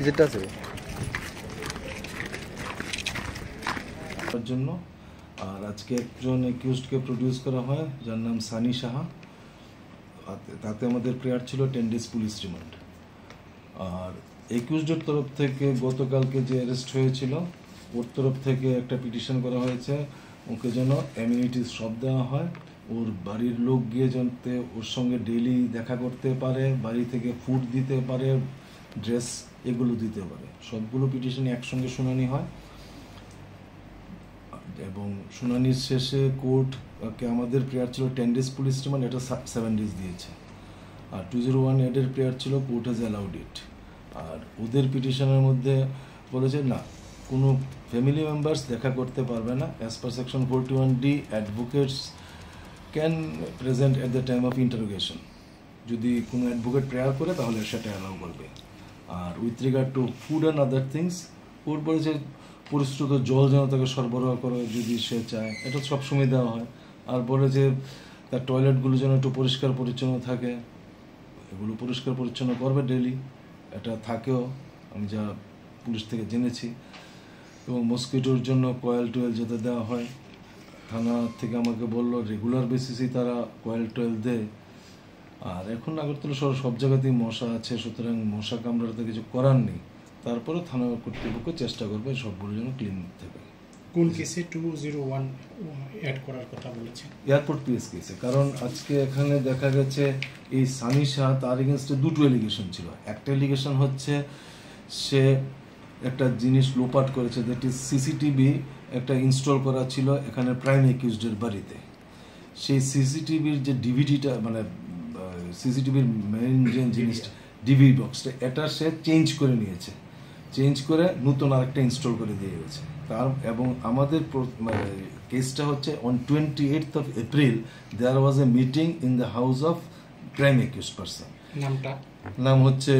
যেটা আছে জন্য। আর আজকে একজন একিউজডকে প্রডিউস করা হয় যার নাম সানি সাহা। তাতে আমাদের প্রেয়ার ছিল 10 days পুলিশ রিমান্ড। আর একিউজডের তরফ থেকে গতকালকে যে অ্যারেস্ট হয়েছিল ওর তরফ থেকে একটা পিটিশন করা হয়েছে ওকে যেন অ্যামিনিটিস সব দেওয়া হয়, ওর বাড়ির লোক গিয়ে যাতে ওর সঙ্গে ডেইলি দেখা করতে পারে, বাড়ি থেকে ফুড দিতে পারে, ড্রেস এগুলো দিতে পারে। সবগুলো পিটিশনে একসঙ্গে শুনানি হয় এবং শুনানির শেষে কোর্টকে আমাদের প্রেয়ার ছিল 10 days পুলিশ রিমান্ড, এটা 7 days দিয়েছে। আর 201 এডের প্রেয়ার ছিল কোর্ট হ্যাজ অ্যালাউড ইট। আর ওদের পিটিশনের মধ্যে বলেছে না, কোনো ফ্যামিলি মেম্বার্স দেখা করতে পারবে না। As per section 41D advocates can present at the time of interrogation. যদি কোনো অ্যাডভোকেট প্রেয়ার করে তাহলে সেটা অ্যালাউ করবে। আর with regard to food and other things, court বলেছে পরিশ্রুত জল যেন তাকে সরবরাহ করে যদি সে চায়, এটা সবসময় দেওয়া হয়। আর বলে যে তার টয়লেটগুলো যেন একটু পরিষ্কার পরিচ্ছন্ন থাকে, এগুলো পরিষ্কার পরিচ্ছন্ন করবে ডেলি, এটা থাকেও আমি যা পুলিশ থেকে জেনেছি। এবং মস্কিটোর জন্য কয়েল টয়েল যেতে দেওয়া হয়, থানা থেকে আমাকে বললো রেগুলার বেসিসেই তারা কয়েল টয়েল দেয়। আর এখন আগরতলা শহর সব জায়গাতেই মশা আছে, সুতরাং মশা কামড়াতে কিছু করার নেই। তারপরে থানা কর্তৃপক্ষ চেষ্টা করবে সবগুলো যেন ক্লিন থাকে। কোন কেসে 201 অ্যাড করার কথা বলেছে? এয়ারপোর্ট পিএস কেসে। কারণ আজকে এখানে দেখা গেছে এই সানি শাহ, তার এগেনস্টে দুটো এলিগেশন ছিল। একটা এলিগেশন হচ্ছে সে একটা জিনিস লোপাট করেছে, দ্যাট ইজ সিসিটিভি একটা ইনস্টল করা ছিল এখানে প্রাইম একিউজডের বাড়িতে। সেই সিসিটিভির যে ডিভিডিটা, মানে সিসিটিভির মেইন যে জিনিসটা ডিভিডি বক্সটা, এটা সে চেঞ্জ করে নিয়েছে, চেঞ্জ করে নতুন আরেকটা ইনস্টল করে দিয়ে গেছে তার। এবং আমাদের কেসটা হচ্ছে on 28th of April there was a meeting in the house of prime accused person. নাম হচ্ছে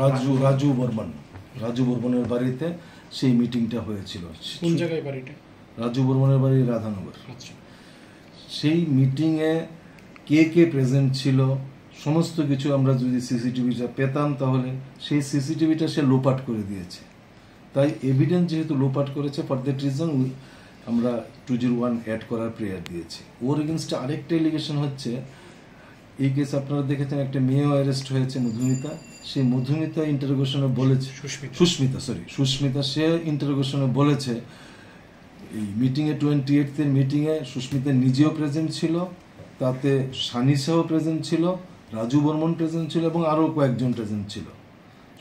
রাজু বর্মন। রাজু বর্মনের বাড়িতে সেই মিটিংটা হয়েছিল। কোন জায়গায় বাড়িটা? রাজু বর্মনের বাড়ি রাধানগর। সেই মিটিংয়ে কে কে প্রেজেন্ট ছিল সমস্ত কিছু আমরা যদি সিসিটিভিটা পেতাম তাহলে। সেই সিসিটিভিটা সে লোপাট করে দিয়েছে। তাই এভিডেন্স যেহেতু লোপাট করেছে, ফর দ্যাট রিজন আমরা 201 অ্যাড করার প্রেয়ার দিয়েছি। ওর এগেনস্টে আরেকটা এলিগেশন হচ্ছে, এই কেস আপনারা দেখেছেন একটা মেয়েও অ্যারেস্ট হয়েছে, মধুমিতা। সেই মধুমিতা ইন্টারোগেশনে বলেছে, সুস্মিতা সে ইন্টারোগেশনে বলেছে এই মিটিংয়ে 28th মিটিংয়ে সুস্মিতা নিজেও প্রেজেন্ট ছিল, তাতে সানি শাহ প্রেজেন্ট ছিল, রাজু বর্মন প্রেজেন্ট ছিল এবং আরও কয়েকজন প্রেজেন্ট ছিল।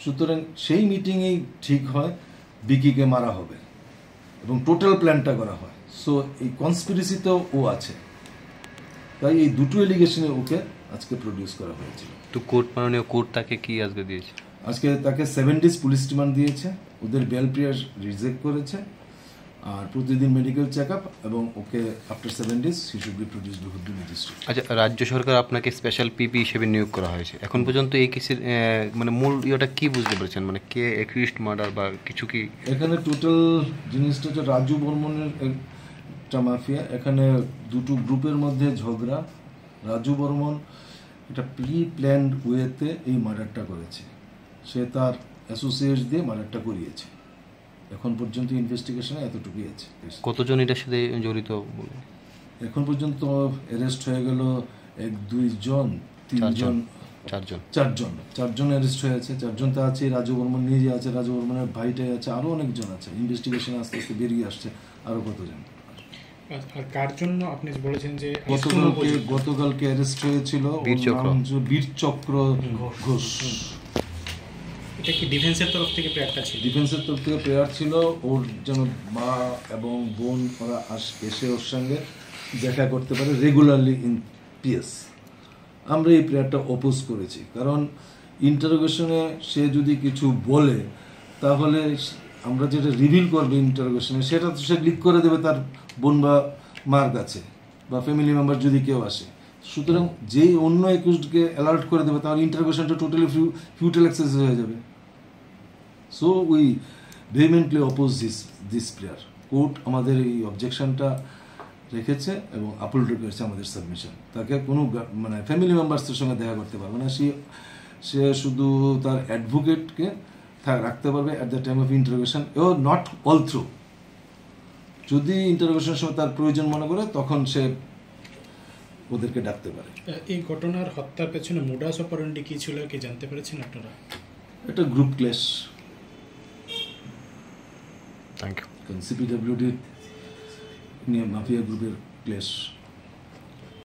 সুতরাং সেই মিটিংয়েই ঠিক হয় বিকিকে মারা হবে এবং টোটাল প্ল্যানটা করা হয়। সো এই কনস্পিরেসিতেও ও আছে। তাই এই দুটো এলিগেশনে ওকে আজকে প্রডিউস করা হয়েছিল। তো মাননীয় কোর্ট তাকে কি আজকে দিয়েছে? আজকে তাকে 7 days পুলিশ রিমান্ড দিয়েছে। ওদের বেল প্রেয়ার রিজেক্ট করেছে। আর প্রতিদিন মেডিকেল চেক আপ এবং ওকে after 7 days he should be produced before the magistrate. আচ্ছা, রাজ্য সরকার আপনাকে স্পেশাল পিপি হিসেবে নিয়োগ করা হয়েছে। এখন পর্যন্ত এই কেসের মানে মূল ইয়েটা কি বুঝতে পেরেছেন, মানে কে অ্যাকিউজড মার্ডার বা কিছু কি? এখানে টোটাল জিনিসটা হচ্ছে রাজু বর্মনের একটা মাফিয়া। এখানে দুটো গ্রুপের মধ্যে ঝগড়া। রাজু বর্মন একটা প্ল্যান্ড ওয়েতে এই মার্ডারটা করেছে। সে তার অ্যাসোসিয়েটস দিয়ে মার্ডারটা করিয়েছে। এখন পর্যন্ত ইনভেস্টিগেশনে এতটুকুই আছে। কতজন এটার সাথে জড়িত? এখন পর্যন্ত অ্যারেস্ট হয়ে গেল 1 2 জন 3 জন 4জন অ্যারেস্ট হয়েছে। 4জন তো আছে, রাজু বর্মন নিজে আছে, রাজু বর্মনের ভাইটাই আছে, আরও অনেকজন আছে। ইনভেস্টিগেশন আস্তে আস্তে বেরিয়ে আসছে আরও কতজন। আর কার জন্য আপনি বলেছেন যে গতকালকে অ্যারেস্ট হয়েছিল বীরচক্র ঘোষ। এটা কি ডিফেন্সের তরফ থেকে প্রেয়ারটা ছিল? ডিফেন্সের তরফ থেকে প্রেয়ার ছিল ওর যেন মা এবং বোন ওরা এসে ওর সঙ্গে দেখা করতে পারে রেগুলারলি ইন পিএস। আমরা এই প্রেয়ারটা অপোজ করেছি, কারণ ইন্টারোগেশনে সে যদি কিছু বলে তাহলে আমরা যেটা রিভিল করবে ইন্টারোগেশনে সেটা তো সে লিক করে দেবে তার বোন বা মার কাছে বা ফ্যামিলি মেম্বার যদি কেউ আসে। সুতরাং যেই অন্য একুশকে অ্যালার্ট করে দেবে তাহলে ইন্টারোগেশনটা টোটালি ফিউটাইল এক্সারসাইজ হয়ে যাবে। So we vehemently oppose this prayer. Court আমাদের এই অবজেকশনটা রেখেছে এবং আপলোড করেছে আমাদের সাবমিশন। তাকে কোনো মানে ফ্যামিলি মেম্বার্সের সঙ্গে দেখা করতে পারবে না, সে শুধু তার অ্যাডভোকেটকে রাখতে পারবে at the time of interrogation, ও নট অল থ্রু। যদি ইন্টারোগেশনের সময় তার প্রয়োজন মনে করে তখন সে ওদেরকে ডাকতে পারে। এই ঘটনার হত্যার পেছনে মোডাস অপারেন্ডি কি ছিল কি জানতে পেরেছেন আপনারা? এটা গ্রুপ ক্লেশ, থ্যাংক ইউ। কারণ সিপিডব্লিউডি নিয়ে মাফিয়া গ্রুপের ক্লেশ।